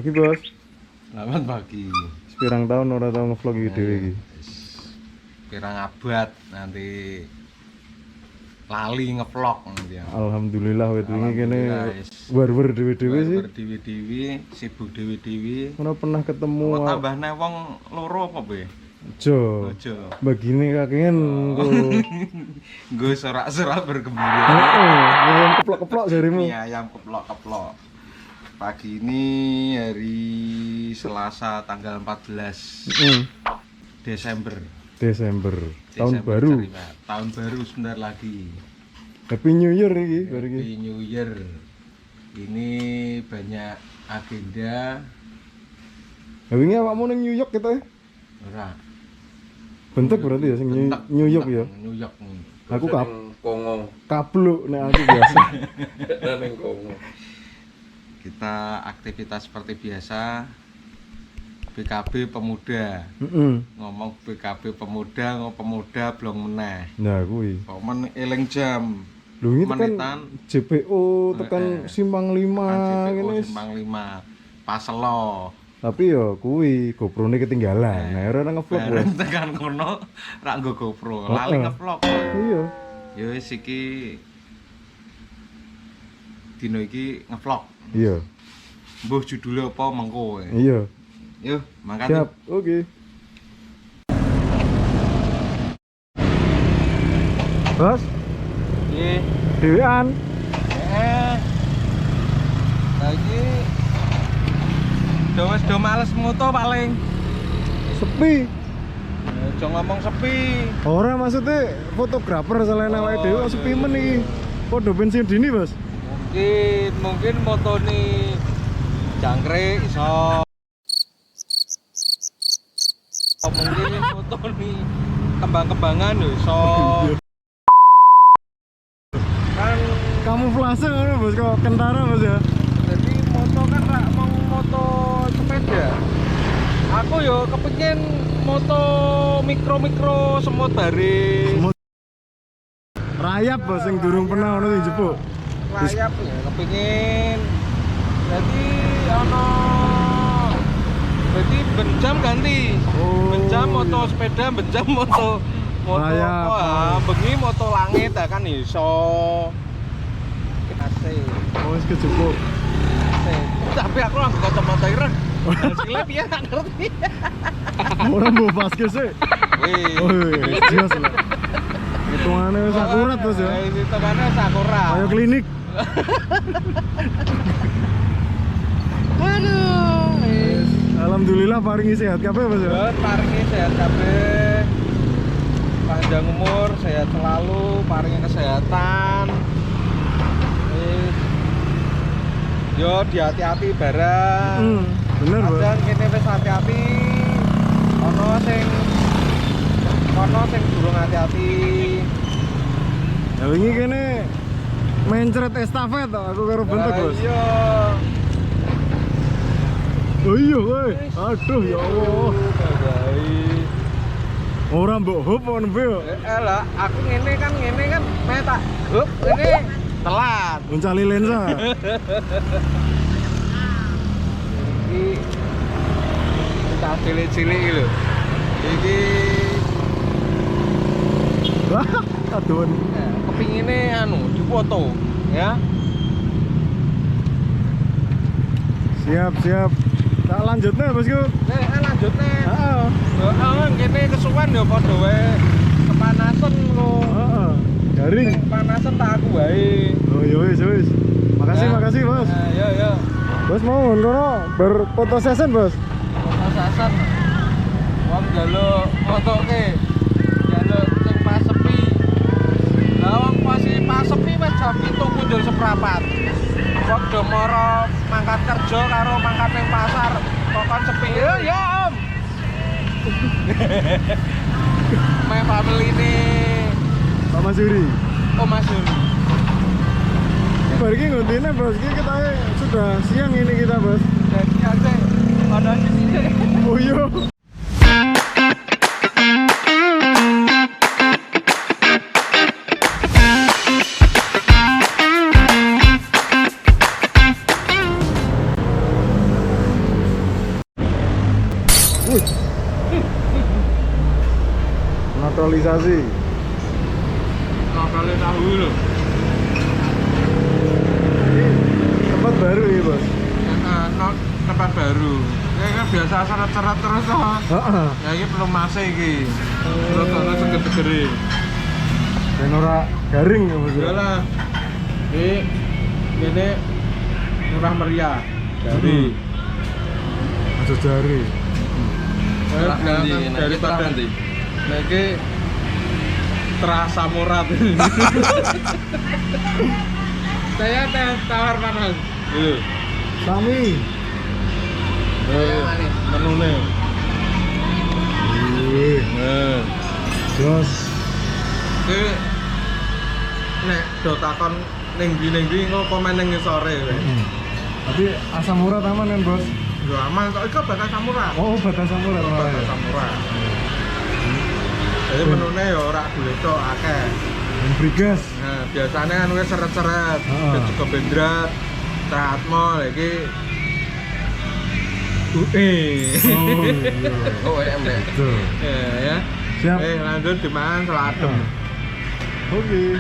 Pagi bos. Selamat pagi. Sepirang tahun ora tau ngevlog iki dhewe iki. Pirang abad nanti lali ngevlog nanti ya. Alhamdulillah wit wingi kene Alhamdulillah, wer-wer dhewe-dhewe sih. Berdewi-dewi, sibuk dewi-dewi. Ora pernah ketemu. Mau tambah wong loro apa be? Jo. Ojo. Begini kakean ku. Gue serak-serak bergembira. Heeh, keplok-keplok jarimu. Mie ayam keplok-keplok. Pagi ini hari Selasa tanggal 14 Desember. Desember. Tahun baru. Tahun baru sebentar lagi. Happy New Year iki, bar iki. Happy New Year. Ini banyak agenda. Lah wingi awakmu ning New York kita ya? Ora. Bentek berarti ya sing New York ya. New York nih. Aku Kongo. kabluk nek aku biasa. Neng Kongo. Kita aktivitas seperti biasa. BKB Pemuda. Ngomong BKB Pemuda, ngomong pemuda belum meneh. Nah, kuwi. Kok men eling jam. Lho ini Menitan. tekan JPO, tekan Simpang 5 JPO ngene. Simpang 5. Paselo. Tapi ya kuwi GoPro-ne ketinggalan. Nah, ora ngevlog wae. Bareng tekan kono rak nggo GoPro. Lali ngevlog. Iya. Ya wis iki dino iki ngevlog. Iya. Mbuh judulnya apa mengko. Iya. Yuk, makan. Siap. Oke. Bos, Nggih. dhewean. Lagi do males moto paling. Sepi. Aja ngomong sepi. Ora maksudnya fotografer selain awake dhewe kok sepi men iki. Podo bensin dini, Bos. Mungkin moto nih jangkrik iso. Mungkin foto nih kembang-kembangan yo iso. Kan Kamuflase ngono, Bos, kok kentara, Bos ya. jadi moto kan rak mau moto sepeda. Aku yo kepengin moto mikro semut bare. Rayap, Bos, sing durung pernah ono sing jepuk. Layap ya kepengin. Jadi ono berarti benjam ganti. Oh. Benjam moto sepeda, benjam moto Layap. wah, bengi moto langit ya kan iso. Asik. Oh, wis kejepuk. Asik. Tapi aku langsung kacamata ireng. Hasilnya piye tak ngerti. Ora mbok paske sih. Wih. Oh, iya, jelas lah. Hitungane wis akurat, Bos ya. Hitungannya sakura. Kayak klinik. Aduh. Alhamdulillah paringi sehat kabeh, Bos ya. Buat paringi sehat kabeh. Panjang umur, sehat selalu, paringi kesehatan. Wis. Yo hati-hati bareng. Bener, Bos. Kadang kene wis hati-hati. Ono sing durung hati-hati. Ya wingi kene mencret estafet toh, aku karo bentuk, Bos. Iya. Oh iya, woi. Aduh ya Allah. Baik. Ora mbok hop on yo. Lah, aku ngene kan meh tak hup ini telat. Mencari lensa. Iki tak cilik-cilik iki lho. Iki Wah, aduan. kepingine anu dipoto ya. Siap, siap. Tak lanjutnya, Bosku. Lanjutne. Heeh. Heeh, kene kesuwen ya padha wae kepanasan kok. Heeh. Garing. Kepanasan tak aku wae. Oh iya wis, wis. Makasih, Ya. makasih, Bos. Nah, yo. Bos mau ngono berfoto session, Bos. Sasan. Wong njaluk fotoke. Njaluk sing pas sepi. Lah wong pas sepi wis jam 7 kunjul seprapat. Wong do moro mangkat kerja karo mangkat ning pasar kok kon sepi. Ya, Om. Main family ini. Pak Masuri. Oh, Mas Yuri. Bar iki ngontene, Bos. Iki kita sudah siang ini kita, Bos. Jadi aja ada sini. Oh iya. Wih. Naturalisasi. Kali tahu loh. Tempat baru ya, Bos. Tempat baru. Ini kan biasa seret-seret terus toh. Heeh. Ya ini belum masih iki. Terus ana seger-segere. Ben ora garing ya, Bos. Iyalah. Ini murah meriah. Dari Aja jari. daripada nanti. lagi terasa murah. Saya tawar panas. Sami. Menune. Wih, jos. Iki nek do takon ning ndi engko komen ning sore. Tapi asam urat aman kan, Bos? Yo aman kok iku bakal samurah. Oh, batas asam urat. Bakal samurah. Jadi menune ya ora boleh tok akeh. Dan brigas. Nah, biasanya kan wis seret-seret, Heeh. cukup bendrat, Tratmol iki Oh, iya. Oh, ember. Tuh. ya. Siap. Lanjut dimakan seladem. Oke.